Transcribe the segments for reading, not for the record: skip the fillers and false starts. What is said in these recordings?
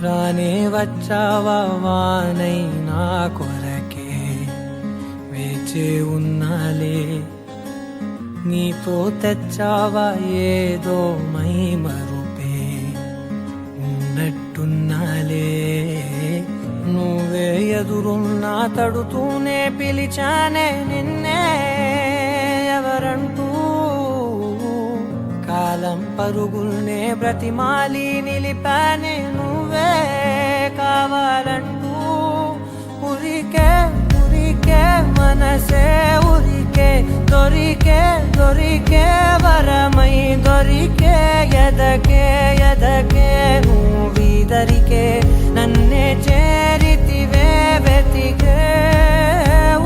రానే వచ్చావా వానై నా కొరకే వేచే ఉన్నాలే, నీతో తెచ్చావా ఏదో మై మరుపే ఉన్నట్టున్నాలే. నువ్వే ఎదురున్నా తడుతూనే పిలిచానే నిన్నే ఎవరంటూ, కాలం పరుగుల్నే బ్రతిమాలి నిలిపానే నువ్వే కావాలంటూ. ఉరికే ఉరికే మనసే ఉరికే, దొరికే దొరికే వరమై దొరికే, ఎదకే ఎదకే నువ్వీదరికే నన్నే చేరితివే వెతికే.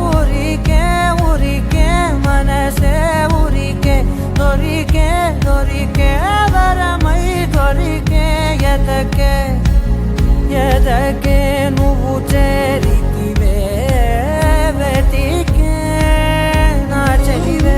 ఉరికే ఉరికే మనసే ఉరికే, దొరికే దొరికే వరమై దొరికే, ఎదకే ఎదకే నువ్వు చేరితివే వెతికే నా చెలివే.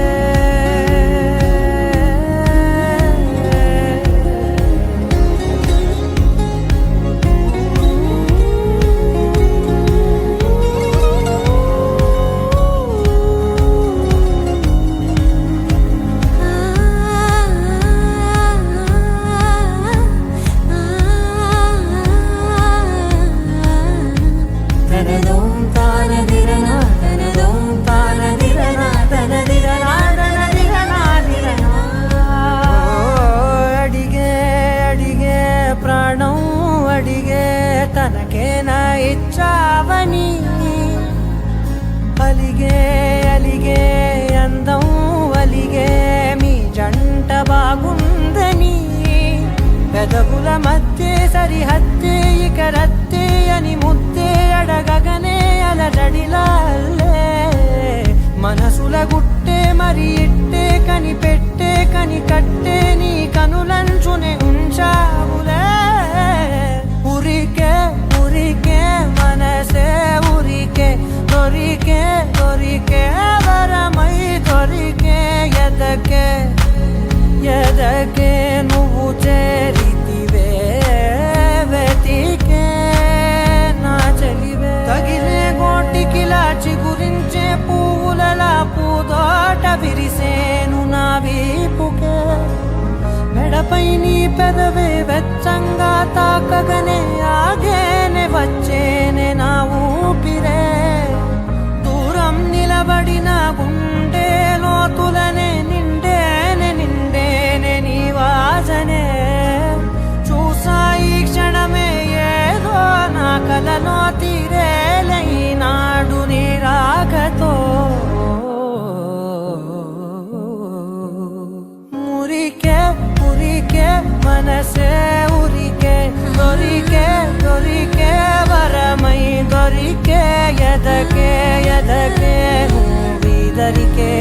తనకేనా ఇచ్చావని అలిగే అలిగే అందం అలిగే మీ జంట బాగుందని, పెదవుల మధ్య సరిహద్దే ఇక రద్దే అని ముద్దే అడగగనే అలజడిలాల్లే. మనసుల గుట్టే మరి ఇట్టే కనిపెట్టే కని కట్టే నీ కనులంచునే ఉంచావులే. ఉరికే ఉరికే మనసే ఉరికే, దొరికే దొరికే వరమై దొరికే, ఎదకే ఎదకే నువ్వు చేరితివే వెతికే నా చెలివే. తగిలే గోటికిలా చిగురించే పువ్వులలా పూదోట విరిసేను నా వీపుకే, మెడపై నీ పెదవే వెచ్చంగా తాకగనే ఆగేనే వచ్చేనే నా ఊపిరే. దూరం నిలబడిన గుండె లోతులనే నిండేనే నిండేనే నీ వాసనే. చూసా ఈ క్షణమే ఏదో నా కలలో తీరేలై నాడు నీ రాకతో. మురికే ఉరికే మనసే ఉరికే, దొరికే దొరికే వరమై దొరికే, ఎదకే ఎదకే నువ్వీదరికే